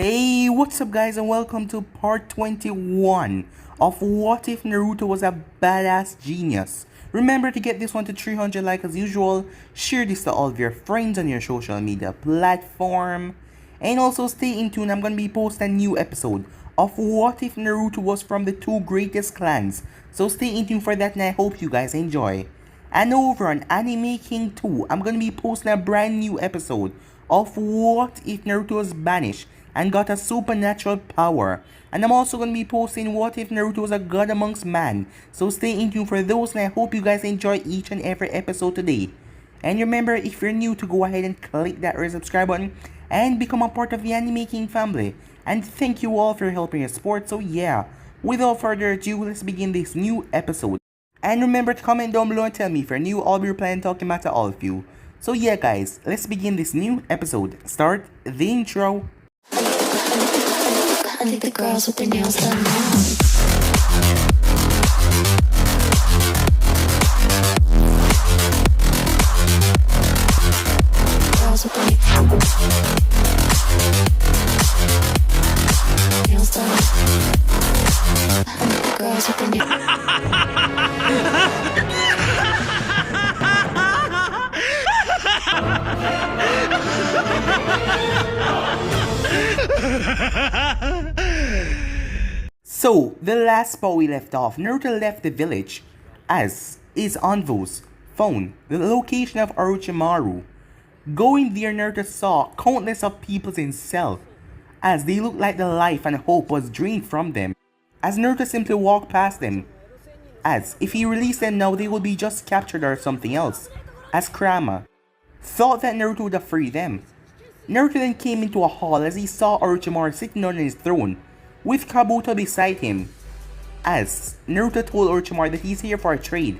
Hey, what's up guys and welcome to part 21 of What If Naruto Was a Badass Genius. Remember to get this one to 300 likes as usual, share this to all of your friends on your social media platform, and also stay in tune. I'm going to be posting a new episode of What If Naruto Was from the two greatest clans. So stay in tune for that and I hope you guys enjoy. And over on Anime King 2, I'm going to be posting a brand new episode of What If Naruto Was banished and got a supernatural power. And I'm also going to be posting What If Naruto Was a God Amongst Man. So stay in tune for those and I hope you guys enjoy each and every episode today. And remember, if you're new, to go ahead and click that red subscribe button and become a part of the Anime King family. And thank you all for helping your support. So yeah, without further ado, let's begin this new episode. And remember to comment down below and tell me if you're new, I'll be replying talking about to all of you. So yeah guys, let's begin this new episode. Start the intro. I think the girls with their nails done now. Girls with their nails done. I think the girls with their So, the last spot we left off, Naruto left the village as his envoys found the location of Orochimaru. Going there, Naruto saw countless of people in cell as they looked like the life and hope was drained from them. As Naruto simply walked past them, as if he released them now they would be just captured or something else, as Kurama thought that Naruto would have freed them. Naruto then came into a hall as he saw Orochimaru sitting on his throne with Kabuto beside him. As Naruto told Orochimaru that he's here for a trade,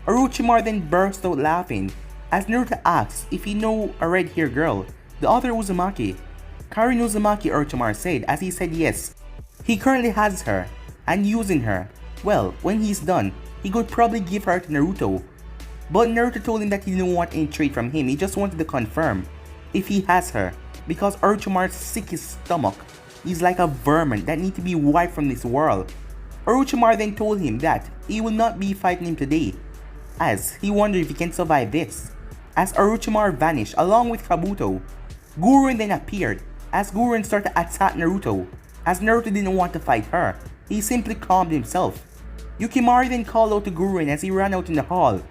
Orochimaru then burst out laughing as Naruto asks if he know a red-haired girl, the other Uzumaki. Karin Uzumaki, Orochimaru said, as he said yes, he currently has her and using her. Well, when he's done, he could probably give her to Naruto. But Naruto told him that he didn't want any trade from him, he just wanted to confirm if he has her, because Orochimaru's sick his stomach. He's like a vermin that need to be wiped from this world. Orochimaru then told him that he will not be fighting him today, as he wondered if he can survive this. As Orochimaru vanished along with Kabuto, Gurren then appeared as Gurren started to attack Naruto. As Naruto didn't want to fight her, he simply calmed himself. Yukimari then called out to Gurren as he ran out in the hall.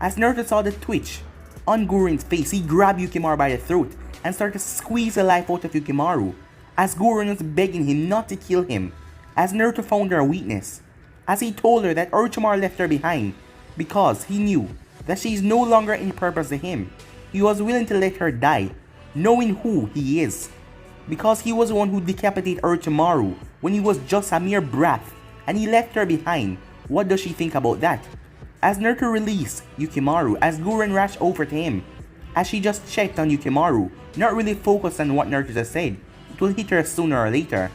As Naruto saw the twitch on Gurren's face, he grabbed Yukimari by the throat and started to squeeze the life out of Yukimari, as Gurren was begging him not to kill him, as Naruto found her weakness, as he told her that Orochimaru left her behind because he knew that she is no longer any purpose to him. He was willing to let her die, knowing who he is, because he was the one who decapitated Orochimaru when he was just a mere brat, and he left her behind. What does she think about that? As Naruto released Yukimari, as Gurren rushed over to him, as she just checked on Yukimari, not really focused on what Naruto just said. It will hit her sooner or later.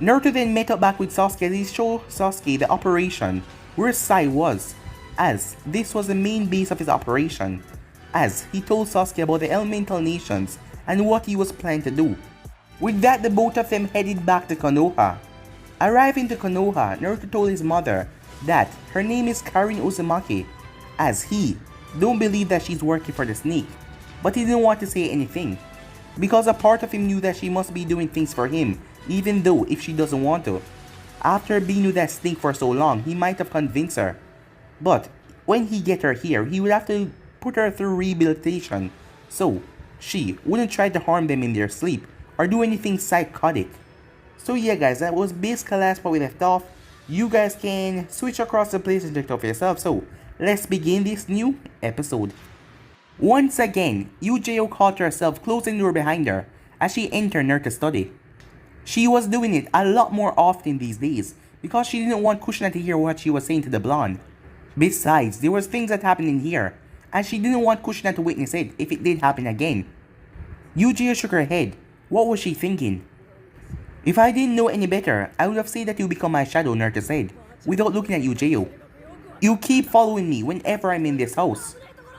Naruto then met up back with Sasuke as he showed Sasuke the operation where Sai was, as this was the main base of his operation, as he told Sasuke about the elemental nations and what he was planning to do. With that, the both of them headed back to Konoha. Arriving to Konoha, Naruto told his mother that her name is Karin Uzumaki, as he don't believe that she's working for the snake, but he didn't want to say anything, because a part of him knew that she must be doing things for him, even though if she doesn't want to. After being with that snake for so long, he might have convinced her, but when he get her here, he would have to put her through rehabilitation, so she wouldn't try to harm them in their sleep or do anything psychotic. So yeah guys, that was basically the last part we left off. You guys can switch across the place and check it out for yourself, so let's begin this new episode. Once again, Yujo caught herself closing the door behind her as she entered Naruto's study. She was doing it a lot more often these days because she didn't want Kushina to hear what she was saying to the blonde. Besides, there was things that happened in here and she didn't want Kushina to witness it if it did happen again. Yujo shook her head. What was she thinking? If I didn't know any better, I would have said that you become my shadow, Naruto said, without looking at Yujo. You keep following me whenever I'm in this house.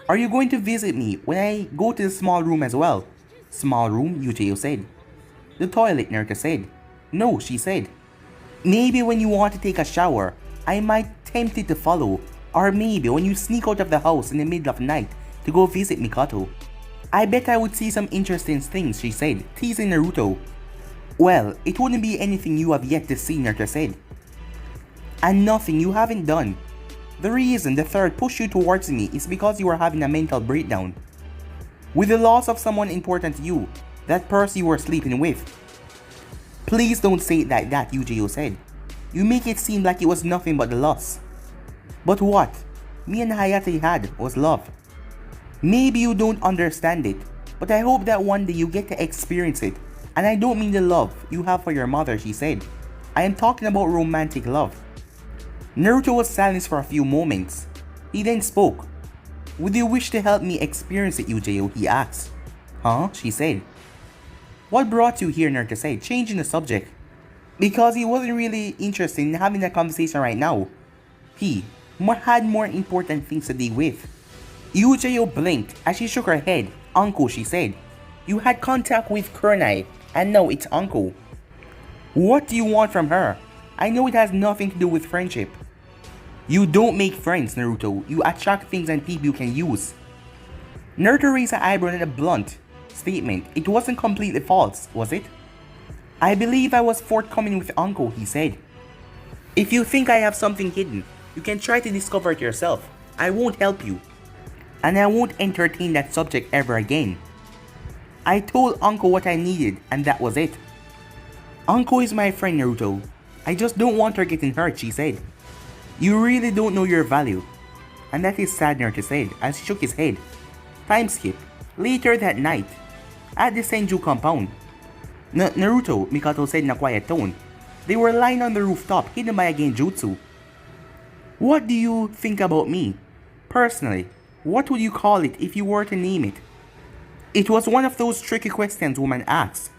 Are you going to visit me when I go to the small room as well? Small room, Yujo said. The toilet, Naruto said. No, she said. Maybe when you want to take a shower, I might tempt you to follow. Or maybe when you sneak out of the house in the middle of the night to go visit Mikato. I bet I would see some interesting things, she said, teasing Naruto. Well, it wouldn't be anything you have yet to see, Naruto said. And nothing you haven't done. The reason the third pushed you towards me is because you were having a mental breakdown. With the loss of someone important to you, that person you were sleeping with. Please don't say it like that, Yuji said. You make it seem like it was nothing but the loss. But what me and Hayate had was love. Maybe you don't understand it, but I hope that one day you get to experience it. And I don't mean the love you have for your mother, she said. I am talking about romantic love. Naruto was silent for a few moments. He then spoke. Would you wish to help me experience it, Yuji? He asked. Huh? She said. What brought you here, Naruto said, changing the subject. Because he wasn't really interested in having a conversation right now. He had more important things to deal with. Yuji blinked as she shook her head. Uncle, she said. You had contact with Kurenai, and now it's Uncle. What do you want from her? I know it has nothing to do with friendship. You don't make friends, Naruto. You attract things and people you can use. Naruto raised her eyebrow in a blunt statement. It wasn't completely false, was it? I believe I was forthcoming with Uncle, he said. If you think I have something hidden, you can try to discover it yourself. I won't help you. And I won't entertain that subject ever again. I told Uncle what I needed, and that was it. Uncle is my friend, Naruto. I just don't want her getting hurt, she said. You really don't know your value. And that is sad, Naruto said as he shook his head. Time skip. Later that night, at the Senju compound. Naruto, Mikato said in a quiet tone. They were lying on the rooftop, hidden by a genjutsu. What do you think about me? Personally, what would you call it if you were to name it? It was one of those tricky questions woman asked.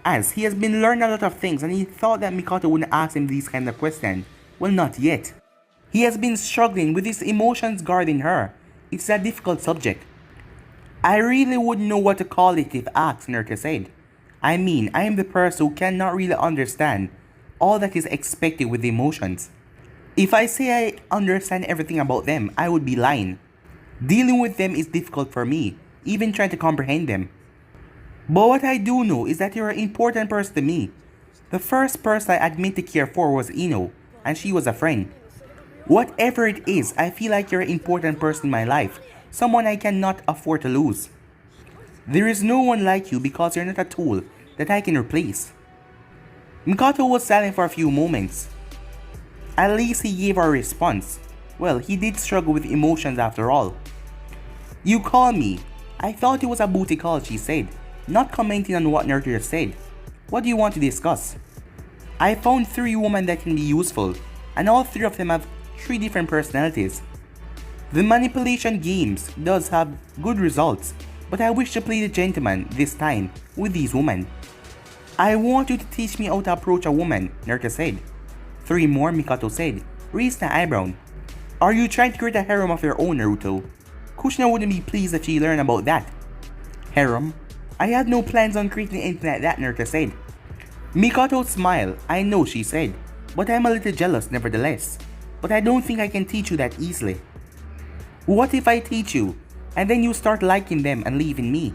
As he has been learning a lot of things and he thought that Mikato wouldn't ask him these kind of questions. Well, not yet. He has been struggling with his emotions guarding her. It's a difficult subject. I really wouldn't know what to call it if asked, Naruto said. I mean, I am the person who cannot really understand all that is expected with emotions. If I say I understand everything about them, I would be lying. Dealing with them is difficult for me, even trying to comprehend them. But what I do know is that you're an important person to me. The first person I admit to care for was Ino, and she was a friend. Whatever it is, I feel like you're an important person in my life, someone I cannot afford to lose. There is no one like you because you're not a tool that I can replace. Mikato was silent for a few moments. At least he gave her a response. Well, he did struggle with emotions after all. You call me. I thought it was a booty call, she said, not commenting on what Naruto said. What do you want to discuss? I found 3 women that can be useful, and all 3 of them have 3 different personalities. The manipulation games does have good results, but I wish to play the gentleman this time with these women. I want you to teach me how to approach a woman, Naruto said. 3 more, Mikato said, raised an eyebrow. Are you trying to create a harem of your own, Naruto? Kushina wouldn't be pleased if she learned about that. Harem? I had no plans on creating anything like that, Naruto said. Mikato smiled. I know, she said, but I'm a little jealous nevertheless. But I don't think I can teach you that easily. What if I teach you, and then you start liking them and leaving me?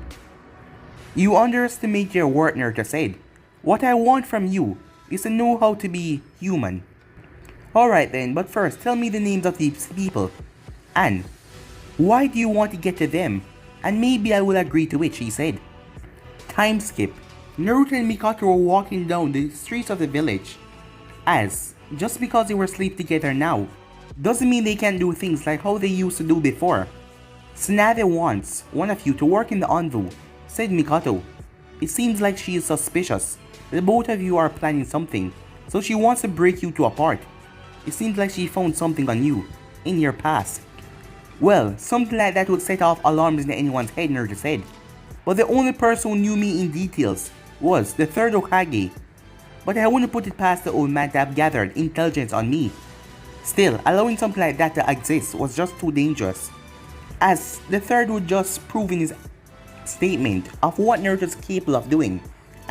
You underestimate your worth, Naruto said. What I want from you is to know how to be human. Alright then, but first tell me the names of these people. And why do you want to get to them? And maybe I will agree to it, she said. Time skip. Naruto and Mikato were walking down the streets of the village. As, just because they were asleep together now, doesn't mean they can't do things like how they used to do before. Tsunade wants one of you to work in the Anvu, said Mikato. It seems like she is suspicious. The both of you are planning something, so she wants to break you two apart. It seems like she found something on you, in your past. Well, something like that would set off alarms in anyone's head, Naruto said. But the only person who knew me in details was the third Hokage. But I wouldn't put it past the old man to have gathered intelligence on me. Still, allowing something like that to exist was just too dangerous. As the third would just prove in his statement of what Naruto is capable of doing.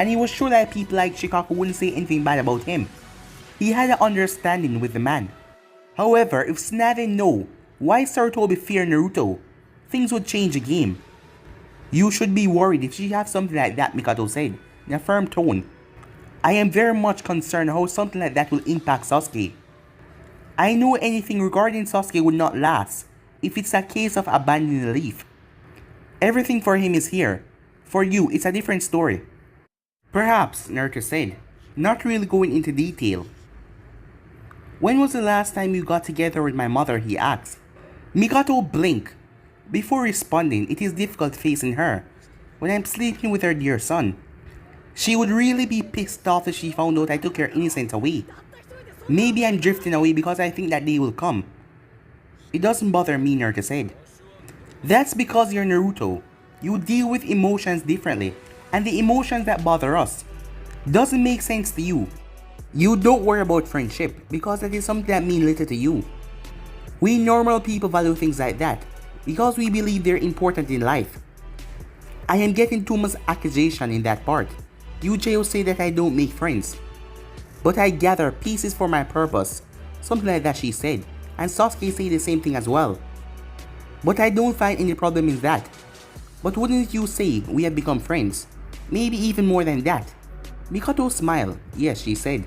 and he was sure that people like Shikaku wouldn't say anything bad about him. He had an understanding with the man. However, if Tsunade didn't know why Sarutobi feared Naruto, things would change the game. You should be worried if she has something like that, Mikato said, in a firm tone. I am very much concerned how something like that will impact Sasuke. I know anything regarding Sasuke would not last if it's a case of abandoning the leaf. Everything for him is here. For you, it's a different story. Perhaps, Naruto said, not really going into detail. When was the last time you got together with my mother, he asked. Mikato blinked. Before responding, it is difficult facing her when I'm sleeping with her dear son. She would really be pissed off if she found out I took her innocence away. Maybe I'm drifting away because I think that day will come. It doesn't bother me, Naruto said. That's because you're Naruto. You deal with emotions differently, and the emotions that bother us doesn't make sense to you. You don't worry about friendship because that is something that means little to you. We normal people value things like that because we believe they're important in life. I am getting too much accusation in that part. You J.O. say that I don't make friends. But I gather pieces for my purpose. Something like that she said. And Sasuke said the same thing as well. But I don't find any problem in that. But wouldn't you say we have become friends? Maybe even more than that. Mikato smiled. Yes, she said.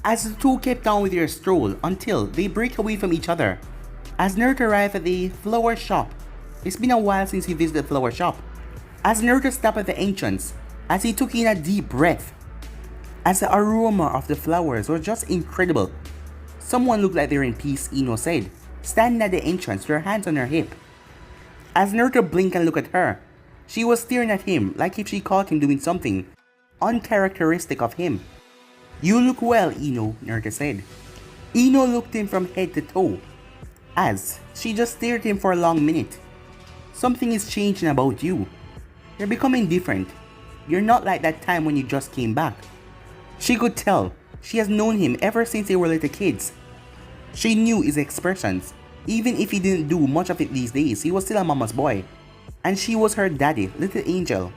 As the two kept on with their stroll until they break away from each other. As Naruto arrived at the flower shop. It's been a while since he visited the flower shop. As Naruto stopped at the entrance, as he took in a deep breath. As the aroma of the flowers was just incredible. Someone looked like they're in peace, Ino said, standing at the entrance with her hands on her hip. As Naruto blinked and looked at her, she was staring at him like if she caught him doing something uncharacteristic of him. You look well, Ino, Naruto said. Ino looked at him from head to toe, as she just stared at him for a long minute. Something is changing about you. You're becoming different. You're not like that time when you just came back. She could tell. She has known him ever since they were little kids. She knew his expressions. Even if he didn't do much of it these days, he was still a mama's boy. And she was her daddy, little angel.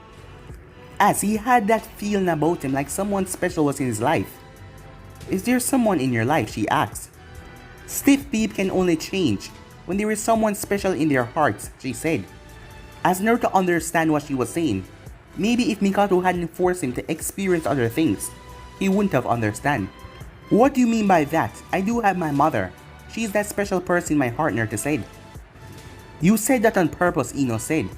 As he had that feeling about him like someone special was in his life. Is there someone in your life, she asked. Stiff people can only change when there is someone special in their hearts, she said. As Naruto understood what she was saying, maybe if Mikato hadn't forced him to experience other things, he wouldn't have understood. What do you mean by that? I do have my mother. She is that special person in my heart, Naruto said. You said that on purpose, Ino said.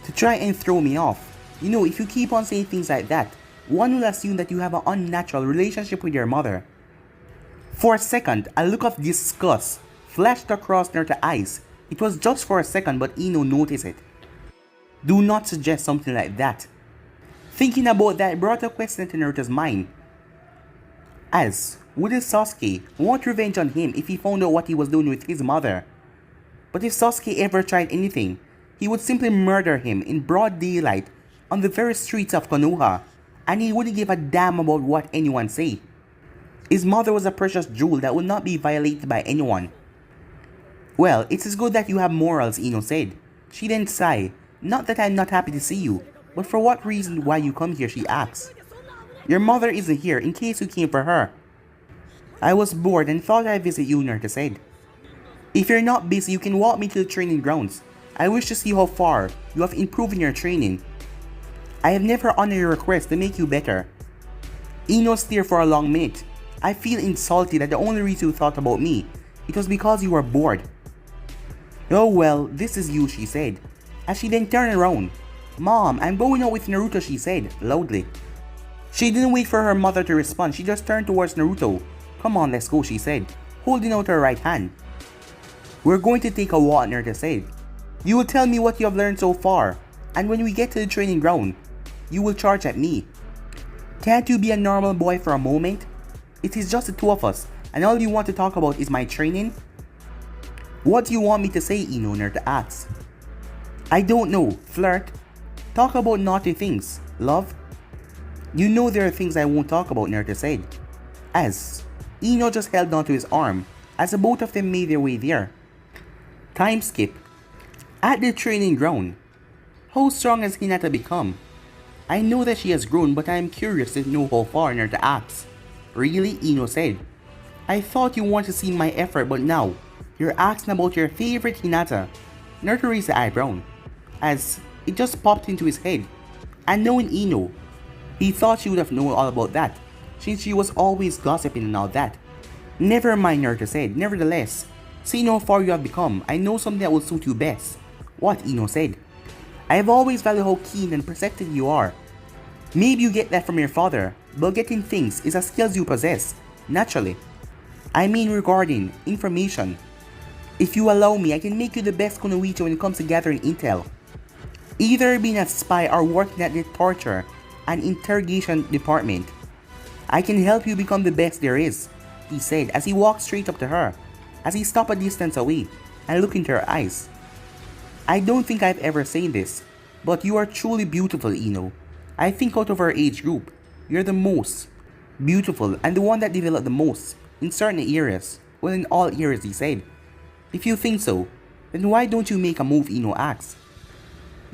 To try and throw me off. You know, if you keep on saying things like that, one will assume that you have an unnatural relationship with your mother. For a second, a look of disgust flashed across Naruto's eyes. It was just for a second, but Ino noticed it. Do not suggest something like that. Thinking about that brought a question to Naruto's mind. As, wouldn't Sasuke want revenge on him if he found out what he was doing with his mother? But if Sasuke ever tried anything, he would simply murder him in broad daylight on the very streets of Konoha, and he wouldn't give a damn about what anyone say. His mother was a precious jewel that would not be violated by anyone. Well, it's as good that you have morals, Ino said. She then sighed. Not that I'm not happy to see you, but for what reason why you come here, she asked. Your mother isn't here in case you came for her. I was bored and thought I'd visit you, Naruto said. If you're not busy, you can walk me to the training grounds. I wish to see how far you have improved in your training. I have never honored your request to make you better. Ino stared for a long minute. I feel insulted that the only reason you thought about me, it was because you were bored. Oh well, this is you, she said, as she then turned around. Mom, I'm going out with Naruto, she said, loudly. She didn't wait for her mother to respond, she just turned towards Naruto. Come on, let's go, she said, holding out her right hand. We're going to take a walk, Naruto said. You will tell me what you have learned so far, and when we get to the training ground, you will charge at me. Can't you be a normal boy for a moment? It is just the two of us, and all you want to talk about is my training? What do you want me to say, Ino, Naruto asked. I don't know, flirt. Talk about naughty things, love. You know there are things I won't talk about, Naruto said. As Ino just held onto his arm, as the both of them made their way there. Time skip. At the training ground. How strong has Hinata become? I know that she has grown, but I am curious to know how far Naruto acts. Really? Ino said. I thought you wanted to see my effort, but now, you're asking about your favorite Hinata. Naruto raised the eyebrow, as it just popped into his head. And knowing Ino, he thought she would have known all about that, since she was always gossiping and all that. Never mind, Naruto said. Nevertheless, seeing how far you have become, I know something that will suit you best. What? Ino said. I have always valued how keen and perceptive you are. Maybe you get that from your father, but getting things is a skill you possess, naturally. I mean regarding information. If you allow me, I can make you the best Konoha when it comes to gathering intel. Either being a spy or working at the torture and interrogation department. I can help you become the best there is, he said as he walked straight up to her, as he stopped a distance away and looked into her eyes. I don't think I've ever said this, but you are truly beautiful, Ino. I think out of our age group, you're the most beautiful and the one that developed the most in certain areas. Well, in all areas, he said. If you think so, then why don't you make a move, Ino asked.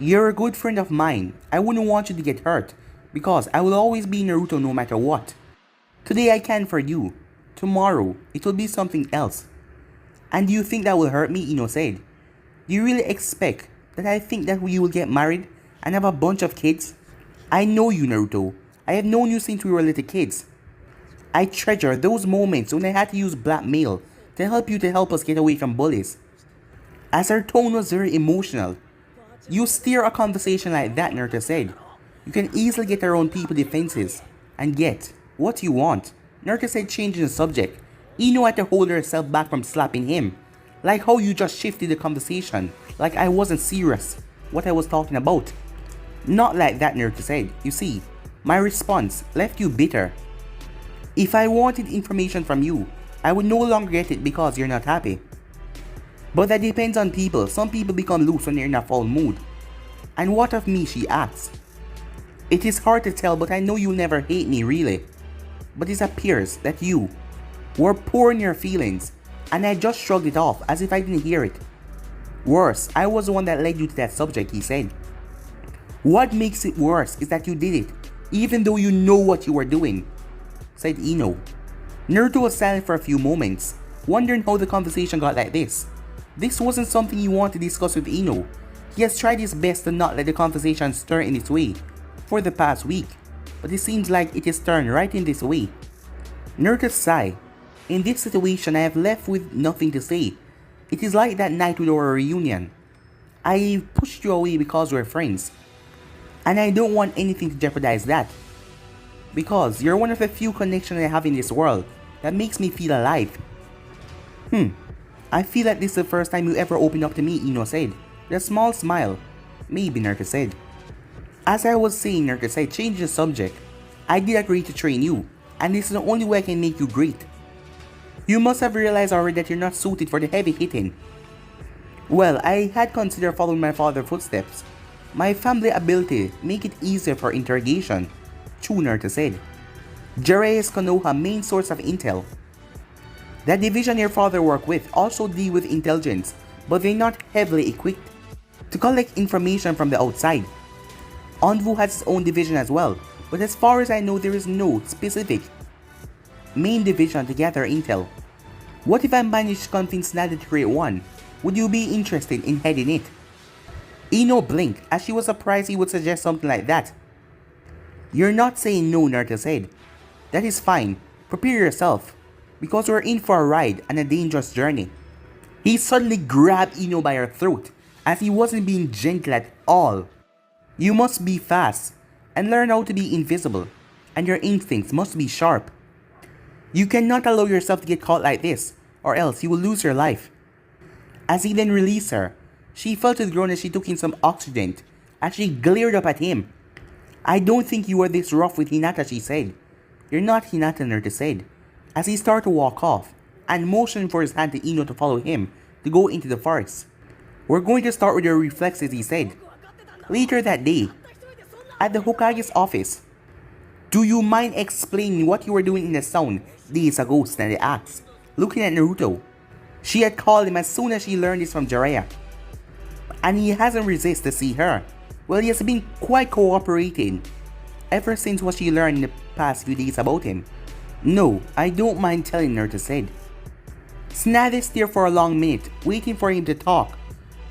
You're a good friend of mine. I wouldn't want you to get hurt, because I will always be Naruto no matter what. Today I can for you. Tomorrow, it will be something else. And do you think that will hurt me, Ino said. Do you really expect that I think that we will get married and have a bunch of kids? I know you, Naruto. I have known you since we were little kids. I treasure those moments when I had to use blackmail to help us get away from bullies. As her tone was very emotional. You steer a conversation like that, Naruto said. You can easily get around people's defenses and get what you want. Naruto said, changing the subject. Ino had to hold herself back from slapping him. Like how you just shifted the conversation, like I wasn't serious what I was talking about. Not like that, Naruto said. You see, my response left you bitter. If I wanted information from you, I would no longer get it because you're not happy. But that depends on people. Some people become loose when they're in a foul mood. And what of me, she asked. It is hard to tell, but I know you'll never hate me, really. But it appears that you were poor in your feelings, and I just shrugged it off as if I didn't hear it. Worse, I was the one that led you to that subject, he said. What makes it worse is that you did it, even though you know what you were doing, said Ino. Naruto was silent for a few moments, wondering how the conversation got like this. This wasn't something he wanted to discuss with Ino. He has tried his best to not let the conversation stir in this way for the past week, but it seems like it is turned right in this way. Naruto sighed. In this situation, I have left with nothing to say. It is like that night with our reunion. I pushed you away because we're friends, and I don't want anything to jeopardize that. Because you're one of the few connections I have in this world that makes me feel alive. I feel like this is the first time you ever opened up to me, Ino said, with a small smile. Maybe, Naruto said. As I was saying, Naruto said, change the subject. I did agree to train you, and this is the only way I can make you great. You must have realized already that you're not suited for the heavy hitting. Well, I had considered following my father's footsteps. My family ability make it easier for interrogation, true, Naruto said. Jiraiya is Konoha's main source of intel. That division your father worked with also deal with intelligence, but they're not heavily equipped to collect information from the outside. Onvu has its own division as well, but as far as I know there is no specific main division to gather intel. What if I managed to convince Nada to create one? Would you be interested in heading it? Ino blinked as she was surprised he would suggest something like that. You're not saying no, Naruto said. That is fine. Prepare yourself, because we're in for a ride and a dangerous journey. He suddenly grabbed Ino by her throat, as he wasn't being gentle at all. You must be fast, and learn how to be invisible, and your instincts must be sharp. You cannot allow yourself to get caught like this, or else you will lose your life. As he then released her, she fell to the ground as she took in some oxygen, as she glared up at him. I don't think you were this rough with Hinata, she said. You're not Hinata, Naruto said, as he started to walk off, and motioned for his hand to Ino to follow him to go into the forest. We're going to start with your reflexes, he said. Later that day, at the Hokage's office, do you mind explaining what you were doing in the town days ago, Sandaime asked, looking at Naruto. She had called him as soon as she learned this from Jiraiya, and he hasn't resisted to see her. Well, he has been quite cooperating ever since what she learned in the past few days about him. No, I don't mind telling, Naruto said. Tsunade stared for a long minute, waiting for him to talk,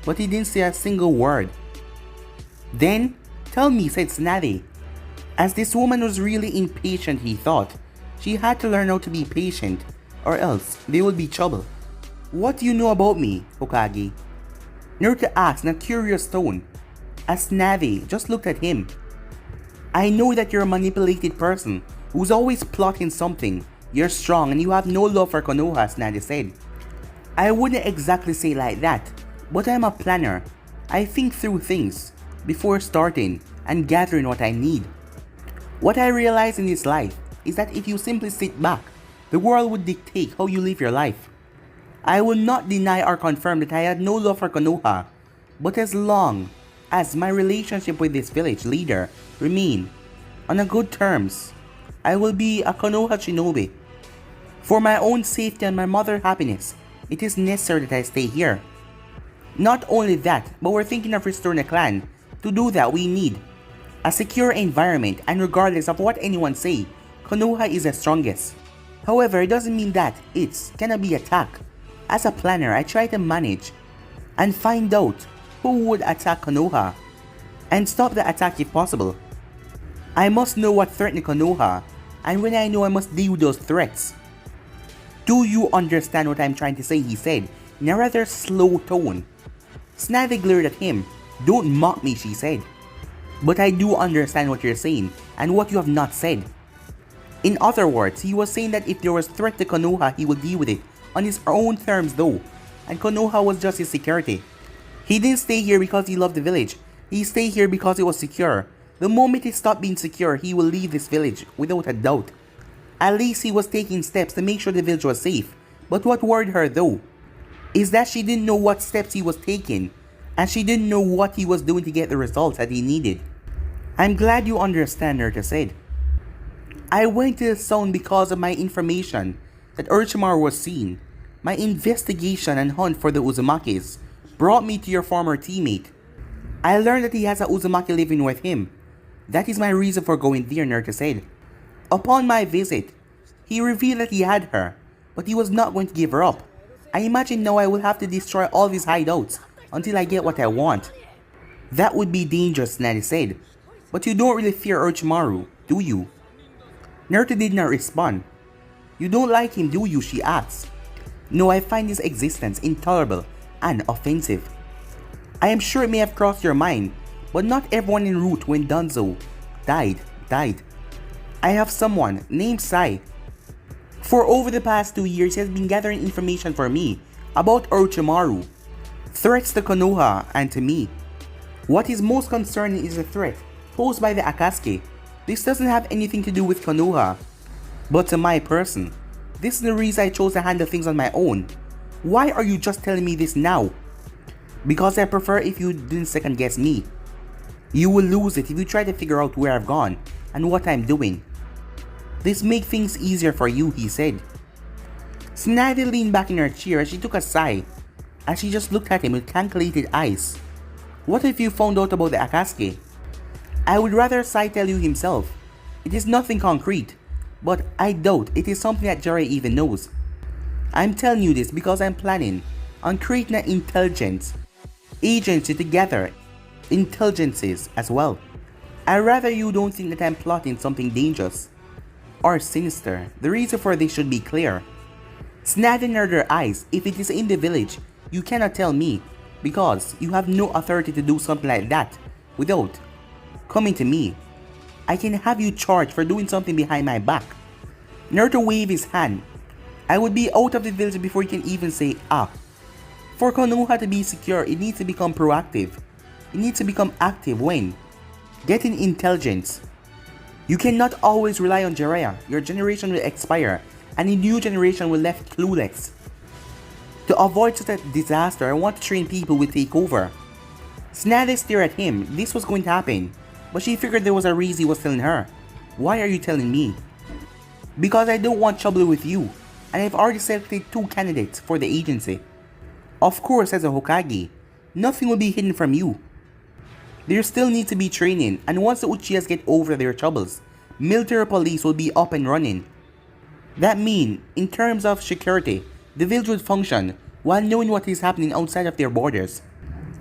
but he didn't say a single word. Then, tell me, said Tsunade. As this woman was really impatient, he thought. She had to learn how to be patient, or else there would be trouble. What do you know about me, Hokage? Naruto asked in a curious tone, as Tsunade just looked at him. I know that you're a manipulated person who's always plotting something. You're strong and you have no love for Konoha, Tsunade said. I wouldn't exactly say like that, but I'm a planner. I think through things before starting and gathering what I need. What I realize in this life is that if you simply sit back, the world would dictate how you live your life. I will not deny or confirm that I had no love for Konoha, but as long as my relationship with this village leader remain on a good terms, I will be a Konoha shinobi. For my own safety and my mother's happiness, it is necessary that I stay here. Not only that, but we're thinking of restoring a clan. To do that, we need a secure environment, and regardless of what anyone say, Konoha is the strongest. However, it doesn't mean that it cannot be attacked. As a planner, I try to manage and find out who would attack Konoha and stop the attack if possible. I must know what threatens Konoha, and when I know, I must deal with those threats. Do you understand what I'm trying to say? He said in a rather slow tone. Tsunade glared at him. Don't mock me, she said. But I do understand what you're saying and what you have not said. In other words, he was saying that if there was threat to Konoha, he would deal with it on his own terms though, and Konoha was just his security. He didn't stay here because he loved the village. He stayed here because it was secure. The moment it stopped being secure, he will leave this village without a doubt. At least he was taking steps to make sure the village was safe. But what worried her though, is that she didn't know what steps he was taking, and she didn't know what he was doing to get the results that he needed. I'm glad you understand, Naruto said. I went to the zone because of my information that Orochimaru was seen. My investigation and hunt for the Uzumakis brought me to your former teammate. I learned that he has a Uzumaki living with him. That is my reason for going there, Naruto said. Upon my visit, he revealed that he had her, but he was not going to give her up. I imagine now I will have to destroy all these hideouts until I get what I want. That would be dangerous, Tsunade said. But you don't really fear Orochimaru, do you? Naruto did not respond. You don't like him, do you? She asked. No, I find his existence intolerable and offensive. I am sure it may have crossed your mind, but not everyone en route when Danzo died. I have someone named Sai. For over the past 2 years, he has been gathering information for me about Orochimaru, threats to Konoha and to me. What is most concerning is the threat posed by the Akatsuki. This doesn't have anything to do with Konoha, but to my person. This is the reason I chose to handle things on my own. Why are you just telling me this now? Because I prefer if you didn't second guess me. You will lose it if you try to figure out where I've gone and what I'm doing. This makes things easier for you, he said. Tsunade leaned back in her chair as she took a sigh, as she just looked at him with calculated eyes. What if you found out about the Akatsuki? I would rather Sai tell you himself. It is nothing concrete, but I doubt it is something that Jiraiya even knows. I'm telling you this because I'm planning on creating an intelligence agency to gather intelligences as well. I'd rather you don't think that I'm plotting something dangerous or sinister. The reason for this should be clear. Tsunade narrowed her eyes. If it is in the village, you cannot tell me, because you have no authority to do something like that without coming to me. I can have you charged for doing something behind my back. Naruto waved his hand. I would be out of the village before you can even say ah. For Konoha to be secure, it needs to become proactive. It needs to become active when getting intelligence. You cannot always rely on Jiraiya. Your generation will expire and a new generation will left clueless. To avoid such a disaster, I want to train people will take over. Tsunade stared at him. This was going to happen, but she figured there was a reason he was telling her. Why are you telling me? Because I don't want trouble with you, and I've already selected 2 candidates for the agency. Of course, as a Hokage, nothing will be hidden from you. There still need to be training, and once the Uchihas get over their troubles, military police will be up and running. That means, in terms of security, the village would function while knowing what is happening outside of their borders.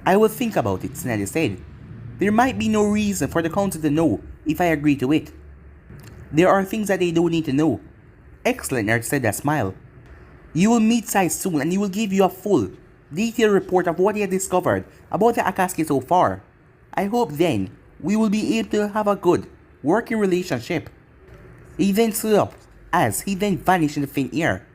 I will think about it, Tsunade said. There might be no reason for the council to know if I agree to it. There are things that they don't need to know. Excellent, Naruto said with a smile. You will meet Sai soon and he will give you a full, detailed report of what he has discovered about the Akatsuki so far. I hope then we will be able to have a good, working relationship. He then stood up as he then vanished in the thin air.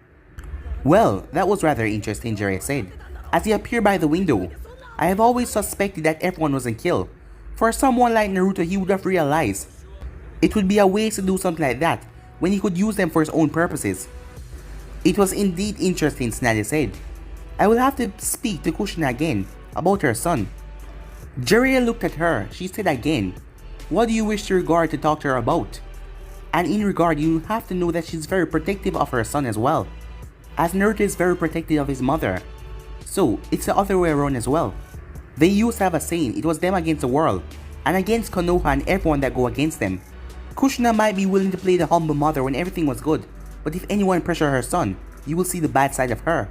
Well, that was rather interesting, Jiraiya said, as he appeared by the window. I have always suspected that everyone wasn't killed. For someone like Naruto, he would have realized it would be a waste to do something like that when he could use them for his own purposes. It was indeed interesting, Tsunade said. I will have to speak to Kushina again about her son. Jiraiya looked at her. She said again, what do you wish to regard to talk to her about? And in regard, you have to know that she's very protective of her son as well, as Naruto is very protective of his mother. So, it's the other way around as well. They used to have a saying, it was them against the world, and against Konoha and everyone that go against them. Kushina might be willing to play the humble mother when everything was good, but if anyone pressure her son, you will see the bad side of her.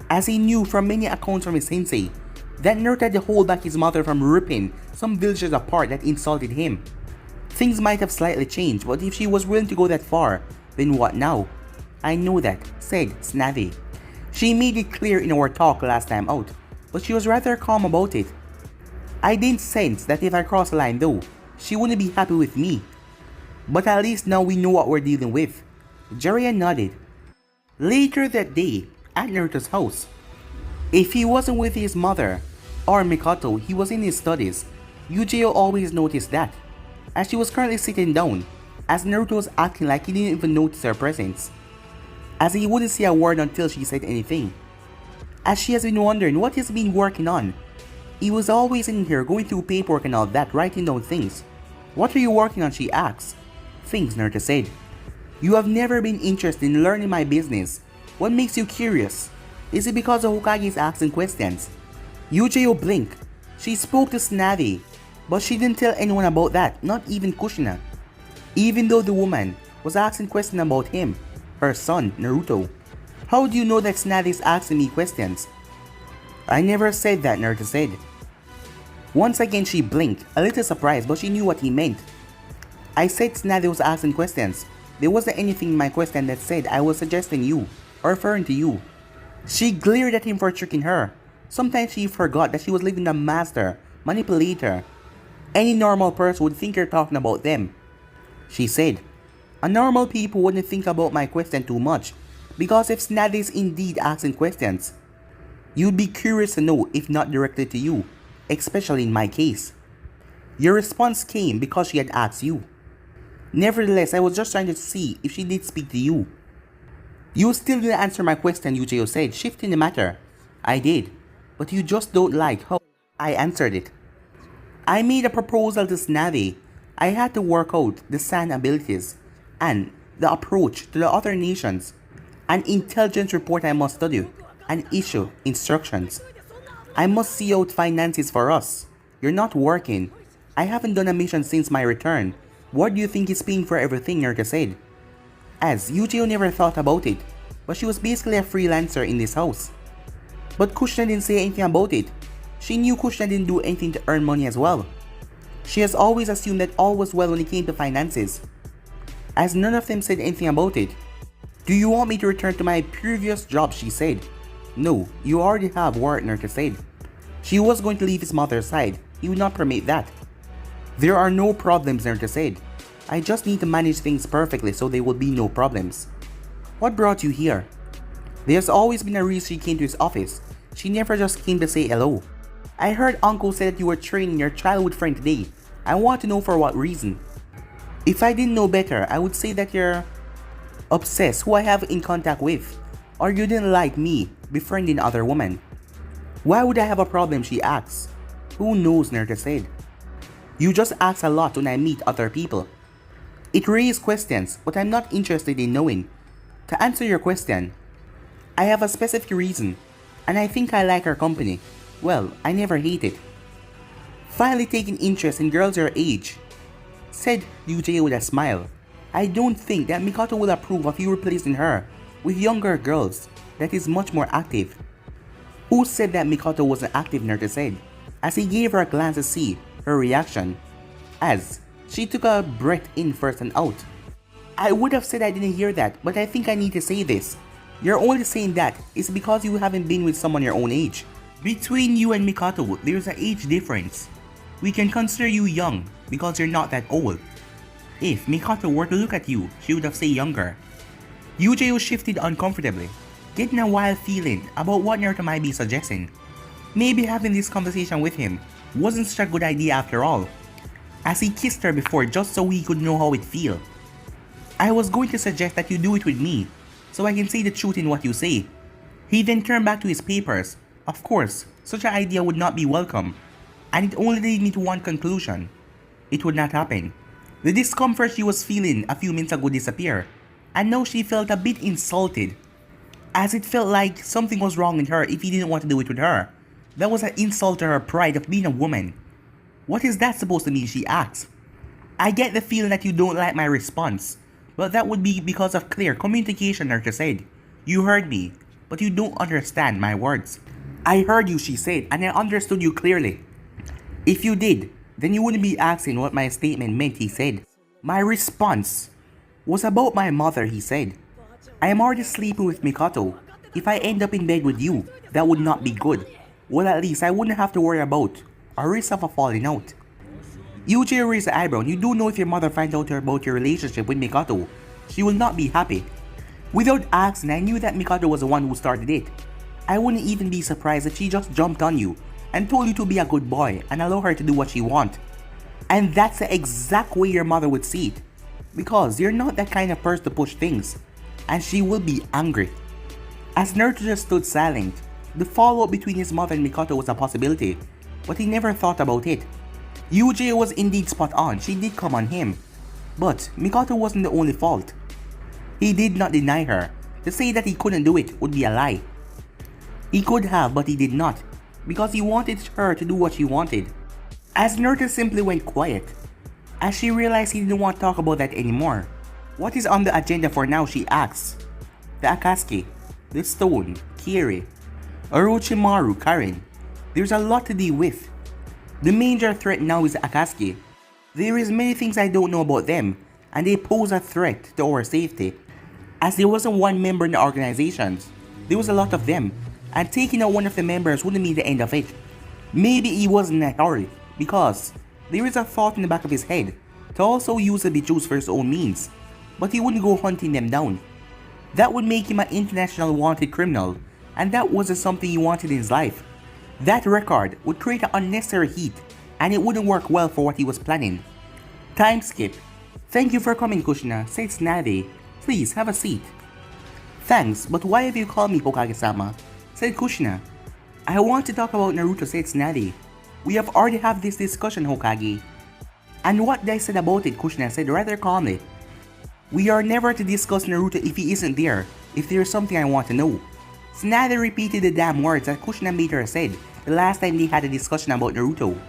As he knew from many accounts from his sensei, that Naruto had to hold back his mother from ripping some villagers apart that insulted him. Things might have slightly changed, but if she was willing to go that far, then what now? I know that, said Tsunade. She made it clear in our talk last time out, but she was rather calm about it. I didn't sense that if I crossed the line though, she wouldn't be happy with me. But at least now we know what we're dealing with. Jiraiya nodded. Later that day, at Naruto's house, if he wasn't with his mother or Mikato, he was in his studies. Yujiyo always noticed that, as she was currently sitting down, as Naruto was acting like he didn't even notice her presence, as he wouldn't say a word until she said anything. As she has been wondering what he's been working on. He was always in here going through paperwork and all that, writing down things. What are you working on, she asked. Things, Naruto said. You have never been interested in learning my business. What makes you curious? Is it because the Hokage is asking questions? Yujiyo blinked. She spoke to Tsunade, but she didn't tell anyone about that, not even Kushina. Even though the woman was asking questions about him, her son, Naruto. How do you know that Tsunade is asking me questions? I never said that, Naruto said. Once again she blinked, a little surprised, but she knew what he meant. I said Tsunade was asking questions. There wasn't anything in my question that said I was suggesting you, or referring to you. She glared at him for tricking her. Sometimes she forgot that she was living a master, manipulator. Any normal person would think you're talking about them. She said, a normal people wouldn't think about my question too much, because if Tsunade is indeed asking questions, you'd be curious to know if not directly to you, especially in my case. Your response came because she had asked you. Nevertheless, I was just trying to see if she did speak to you. You still didn't answer my question, Yujiyo said, shifting the matter. I did, but you just don't like how I answered it. I made a proposal to Tsunade. I had to work out the Sand abilities and the approach to the other nations. An intelligence report I must study and issue instructions. I must see out finances for us. You're not working. I haven't done a mission since my return. What do you think is paying for everything, Naruto said. As Yujiyo never thought about it, but she was basically a freelancer in this house. But Kushina didn't say anything about it. She knew Kushina didn't do anything to earn money as well. She has always assumed that all was well when it came to finances, as none of them said anything about it. Do you want me to return to my previous job, she said. No, you already have work, Naruto said. She was going to leave his mother's side. He would not permit that. There are no problems, Naruto said. I just need to manage things perfectly so there will be no problems. What brought you here? There's always been a reason she came to his office. She never just came to say hello. I heard Uncle say that you were training your childhood friend today. I want to know for what reason. If I didn't know better, I would say that you're obsessed who I have in contact with, or you didn't like me befriending other women. Why would I have a problem, she asks. Who knows, Naruto said. You just ask a lot when I meet other people. It raises questions, but I'm not interested in knowing. To answer your question, I have a specific reason, and I think I like her company. Well, I never hate it. finally taking interest in girls your age, said Yuji with a smile. I don't think that Mikato will approve of you replacing her with younger girls that is much more active. Who said that Mikato wasn't active, Naruto said, as he gave her a glance to see her reaction, as she took a breath in first and out. I would have said I didn't hear that, but I think I need to say this. You're only saying that is because you haven't been with someone your own age. Between you and Mikato, there's an age difference. We can consider you young because you're not that old. If Mikato were to look at you, she would have said younger. Yuji shifted uncomfortably, getting a wild feeling about what Naruto might be suggesting. Maybe having this conversation with him wasn't such a good idea after all, as he kissed her before just so he could know how it feel. I was going to suggest that you do it with me, so I can say the truth in what you say. He then turned back to his papers. Of course, such an idea would not be welcome, and it only led me to one conclusion. It would not happen. The discomfort she was feeling a few minutes ago disappeared, and now she felt a bit insulted, as it felt like something was wrong with her if he didn't want to do it with her. That was an insult to her pride of being a woman. What is that supposed to mean, she asked. I get the feeling that you don't like my response, but that would be because of clear communication, Naruto said. You heard me, but you don't understand my words. I heard you, she said, and I understood you clearly. If you did, then you wouldn't be asking what my statement meant, he said. My response was about my mother, he said. I am already sleeping with Mikato. If I end up in bed with you, that would not be good. Well, at least I wouldn't have to worry about a risk of a falling out. Yuji raised an eyebrow. You do know if your mother finds out about your relationship with Mikato, she will not be happy. Without asking, I knew that Mikato was the one who started it. I wouldn't even be surprised if she just jumped on you and told you to be a good boy and allow her to do what she wants. And that's the exact way your mother would see it, because you're not that kind of person to push things, and she will be angry. As Naruto just stood silent, the fallout between his mother and Mikato was a possibility, but he never thought about it. Yuji was indeed spot on, she did come on him, but Mikato wasn't the only fault. He did not deny her. To say that he couldn't do it would be a lie. He could have, but he did not, because he wanted her to do what she wanted. As Naruto simply went quiet, as she realized he didn't want to talk about that anymore. What is on the agenda for now, she asked. The Akatsuki, the Stone, Kiri, Orochimaru, Karen. There's a lot to deal with. The major threat now is the Akatsuki. There is many things I don't know about them, and they pose a threat to our safety. As there wasn't one member in the organizations, there was a lot of them, and taking out one of the members wouldn't mean the end of it. Maybe he wasn't in a hurry, because there is a thought in the back of his head to also use the Bijus for his own means, but he wouldn't go hunting them down. That would make him an international wanted criminal, and that wasn't something he wanted in his life. That record would create an unnecessary heat, and it wouldn't work well for what he was planning. Time skip. Thank you for coming, Kushina, said Tsunade. Please, have a seat. Thanks, but why have you called me, Hokage-sama? Said Kushina. I want to talk about Naruto, said Tsunade. We have already had this discussion, Hokage. And what they said about it, Kushina said rather calmly. We are never to discuss Naruto if he isn't there, if there is something I want to know. Tsunade repeated the damn words that Kushina made her said the last time they had a discussion about Naruto.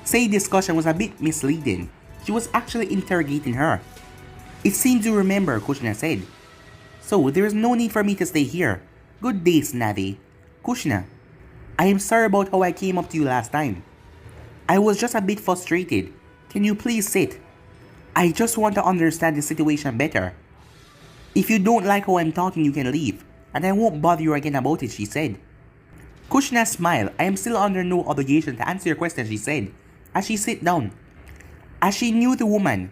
Say discussion was a bit misleading. She was actually interrogating her. It seems you remember, Kushina said. So there is no need for me to stay here. Good day, Tsunade. Kushina, I am sorry about how I came up to you last time. I was just a bit frustrated. Can you please sit? I just want to understand the situation better. If you don't like how I'm talking, you can leave, and I won't bother you again about it, she said. Kushina smiled. I am still under no obligation to answer your question, she said, as she sat down. As she knew the woman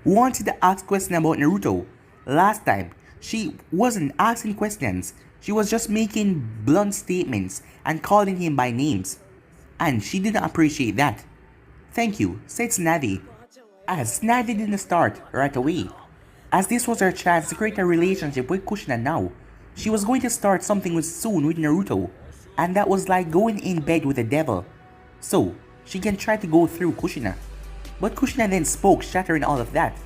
wanted to ask questions about Naruto. Last time, she wasn't asking questions. She was just making blunt statements and calling him by names. And she didn't appreciate that. Thank you, said Tsunade. As Tsunade didn't start right away, as this was her chance to create a relationship with Kushina now. She was going to start something soon with Naruto, and that was like going in bed with the devil. So, she can try to go through Kushina. But Kushina then spoke, shattering all of that.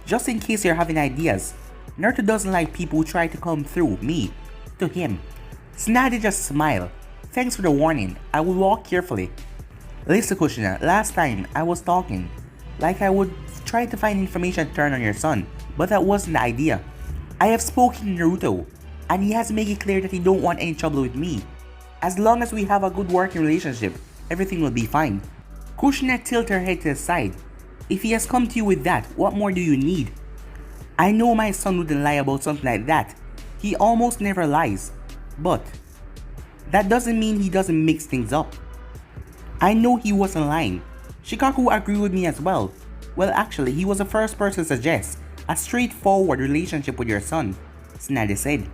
Just in case you're having ideas, Naruto doesn't like people who try to come through me to him. Tsunade just smiled. Thanks for the warning, I will walk carefully. Listen, Kushina, last time I was talking, like I would try to find information to turn on your son, but that wasn't the idea. I have spoken to Naruto, and he has made it clear that he don't want any trouble with me. As long as we have a good working relationship, everything will be fine. Kushina tilted her head to the side. If he has come to you with that, what more do you need? I know my son wouldn't lie about something like that. He almost never lies. But that doesn't mean he doesn't mix things up. I know he wasn't lying. Shikaku agreed with me as well. Well, actually, he was the first person to suggest a straightforward relationship with your son, Tsunade said.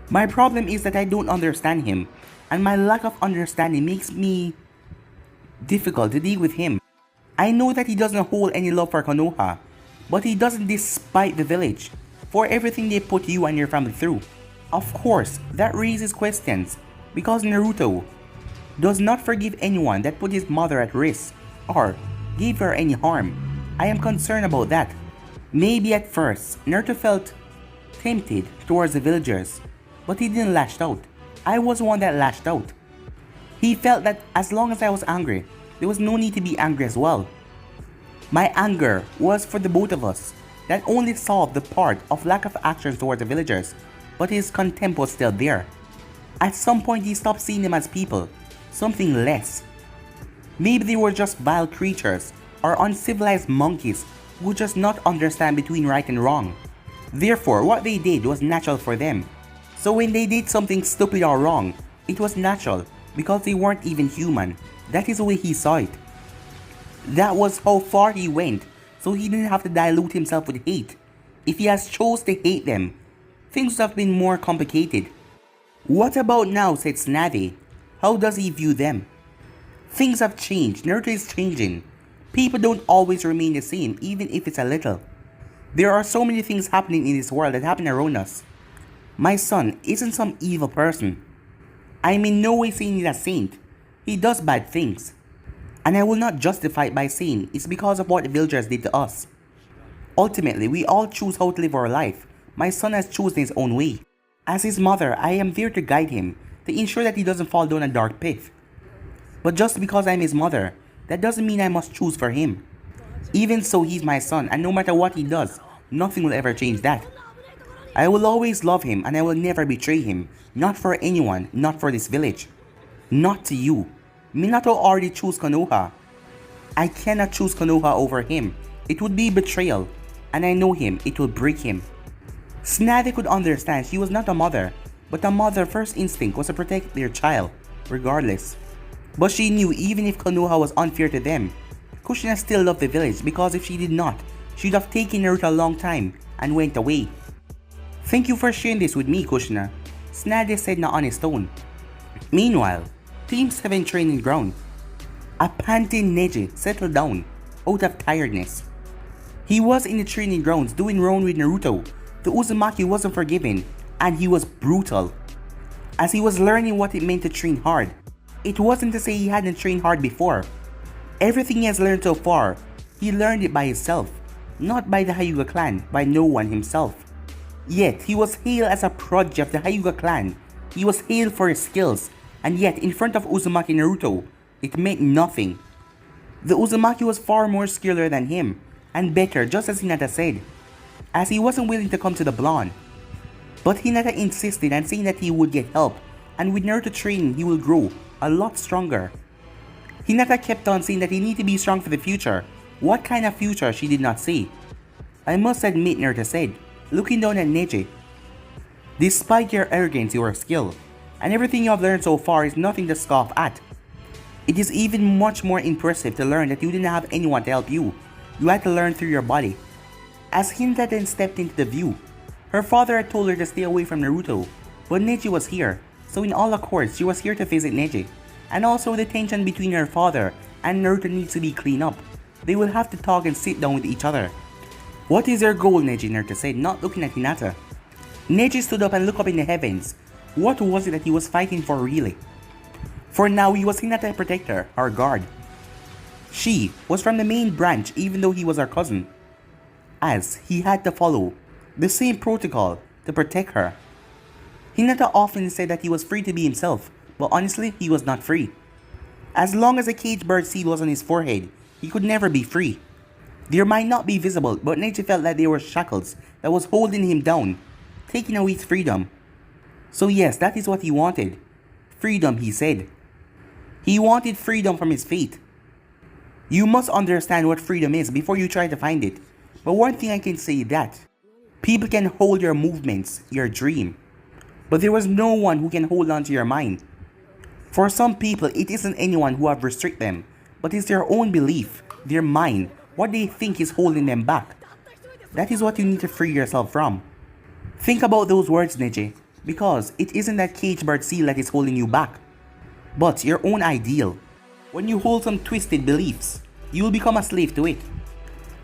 My problem is that I don't understand him, and my lack of understanding makes me difficult to deal with him. I know that he doesn't hold any love for Konoha, but he doesn't despite the village for everything they put you and your family through. Of course, that raises questions, because Naruto does not forgive anyone that put his mother at risk or gave her any harm. I am concerned about that. Maybe at first, Naruto felt tempted towards the villagers, but he didn't lash out. I was the one that lashed out. He felt that as long as I was angry, there was no need to be angry as well. My anger was for the both of us. That only solved the part of lack of action towards the villagers, but his contempt was still there. At some point he stopped seeing them as people, something less. Maybe they were just vile creatures or uncivilized monkeys who just not understand between right and wrong. Therefore, what they did was natural for them. So when they did something stupid or wrong, it was natural because they weren't even human. That is the way he saw it. That was how far he went, so he didn't have to dilute himself with hate. If he has chose to hate them, things would have been more complicated. What about now, said Tsunade. How does he view them? Things have changed. Naruto is changing. People don't always remain the same, even if it's a little. There are so many things happening in this world that happen around us. My son isn't some evil person. I am in no way saying he's a saint. He does bad things. And I will not justify it by saying it's because of what the villagers did to us. Ultimately, we all choose how to live our life. My son has chosen his own way. As his mother, I am there to guide him, to ensure that he doesn't fall down a dark pit. But just because I'm his mother, that doesn't mean I must choose for him. Even so, he's my son, and no matter what he does, nothing will ever change that. I will always love him, and I will never betray him. Not for anyone, not for this village. Not to you. Minato already chose Konoha. I cannot choose Konoha over him. It would be betrayal, and I know him, it will break him. Tsunade could understand she was not a mother, but a mother's first instinct was to protect their child, regardless. But she knew even if Konoha was unfair to them, Kushina still loved the village because if she did not, she would have taken Naruto a long time and went away. Thank you for sharing this with me, Kushina, Tsunade said in an honest tone. Meanwhile, Team 7 training ground. A panting Neji settled down, out of tiredness. He was in the training grounds doing wrong with Naruto. The Uzumaki wasn't forgiven, and he was brutal. As he was learning what it meant to train hard. It wasn't to say he hadn't trained hard before. Everything he has learned so far, he learned it by himself, not by the Hyuga clan, by no one himself. Yet, he was hailed as a prodigy of the Hyuga clan. He was hailed for his skills, and yet in front of Uzumaki Naruto, it meant nothing. The Uzumaki was far more skiller than him, and better, just as Hinata said, as he wasn't willing to come to the blonde. But Hinata insisted and saying that he would get help, and with Naruto training he will grow a lot stronger. Hinata kept on saying that he need to be strong for the future. What kind of future, she did not say. I must admit, Naruto said, looking down at Neji. Despite your arrogance, your skill, and everything you have learned so far is nothing to scoff at. It is even much more impressive to learn that you didn't have anyone to help you. You had to learn through your body. As Hinata then stepped into the view, her father had told her to stay away from Naruto, but Neji was here, so in all accords she was here to visit Neji. And also the tension between her father and Naruto needs to be cleaned up. They will have to talk and sit down with each other. What is your goal, Neji? Naruto said, not looking at Hinata. Neji stood up and looked up in the heavens. What was it that he was fighting for really? For now, he was Hinata's protector, our guard. She was from the main branch even though he was her cousin, as he had to follow the same protocol to protect her. Hinata often said that he was free to be himself, but honestly, he was not free. As long as the cage bird seal was on his forehead, he could never be free. They might not be visible, but Neji felt that they were shackles that was holding him down, taking away his freedom. So yes, that is what he wanted. Freedom, he said. He wanted freedom from his fate. You must understand what freedom is before you try to find it. But one thing I can say is that people can hold your movements, your dream. But there was no one who can hold on to your mind. For some people, it isn't anyone who have restrict them, but it's their own belief, their mind, what they think is holding them back. That is what you need to free yourself from. Think about those words, Neji, because it isn't that cage bird seal that is holding you back, but your own ideal. When you hold some twisted beliefs, you will become a slave to it.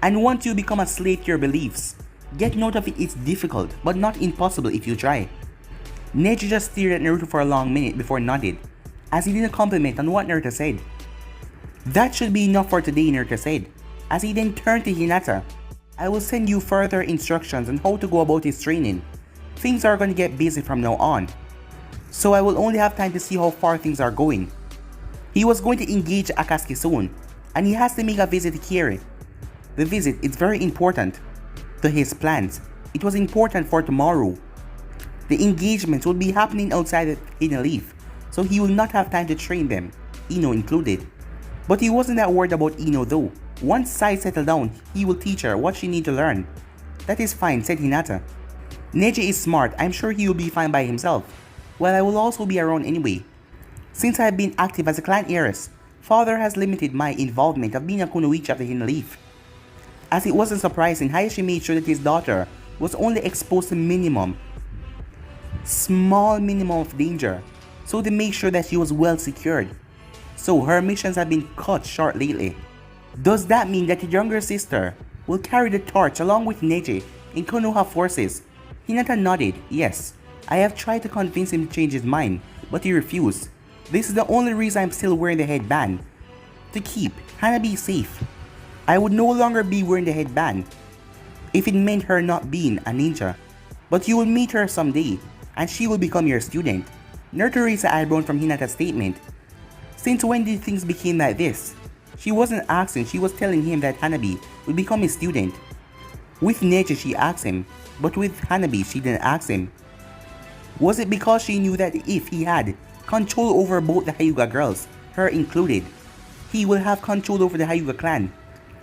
And once you become a slave to your beliefs, getting out of it is difficult, but not impossible if you try. Neji just stared at Naruto for a long minute before nodded, as he did a compliment on what Naruto said. That should be enough for today, Naruto said, as he then turned to Hinata. I will send you further instructions on how to go about his training. Things are going to get busy from now on, so I will only have time to see how far things are going. He was going to engage Akatsuki soon, and he has to make a visit to Kiri. The visit is very important to his plans. It was important for tomorrow. The engagements will be happening outside the Hidden Leaf, so he will not have time to train them, Ino included. But he wasn't that worried about Ino though. Once Sai settled down, he will teach her what she needs to learn. That is fine, said Hinata. Neji is smart, I'm sure he will be fine by himself. Well, I will also be around anyway. Since I have been active as a clan heiress, father has limited my involvement of being a kunoichi of the Hidden Leaf. As it wasn't surprising, Hayashi made sure that his daughter was only exposed to small minimum of danger, so to make sure that she was well secured. So her missions have been cut short lately. Does that mean that the younger sister will carry the torch along with Neji in Konoha forces? Hinata nodded. Yes, I have tried to convince him to change his mind, but he refused. This is the only reason I'm still wearing the headband. To keep Hanabi safe. I would no longer be wearing the headband if it meant her not being a ninja. But you will meet her someday, and she will become your student. Naruto raised an eyebrow from Hinata's statement. Since when did things become like this? She wasn't asking, she was telling him that Hanabi would become his student. With Neji she asked him, but with Hanabi she didn't ask him. Was it because she knew that if he had control over both the Hyuga girls, her included, he will have control over the Hyuga clan?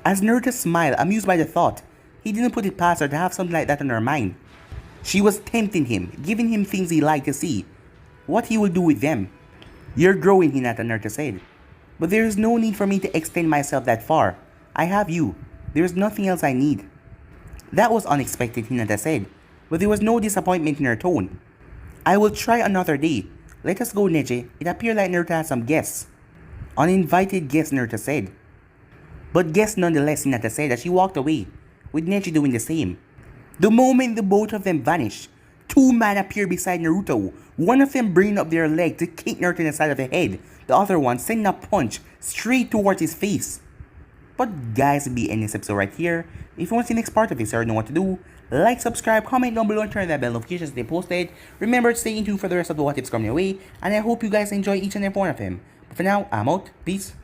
As Naruto smiled, amused by the thought, he didn't put it past her to have something like that on her mind. She was tempting him, giving him things he liked to see, what he will do with them. You're growing, Hinata, Naruto said. But there is no need for me to extend myself that far. I have you. There is nothing else I need. That was unexpected, Hinata said, but there was no disappointment in her tone. I will try another day. Let us go, Neji. It appeared like Naruto had some guests. Uninvited guests, Naruto said. But guests nonetheless, Hinata said as she walked away, with Neji doing the same. The moment the both of them vanished, two men appeared beside Naruto, one of them bringing up their leg to kick Naruto in the side of the head, the other one sending a punch straight towards his face. But guys, it'll be ending this episode right here. If you want to see the next part of this, you already know what to do. Like, subscribe, comment down below, and turn that bell notifications to stay posted. Remember to stay tuned for the rest of the what tips coming your way, and I hope you guys enjoy each and every one of them. But for now, I'm out. Peace.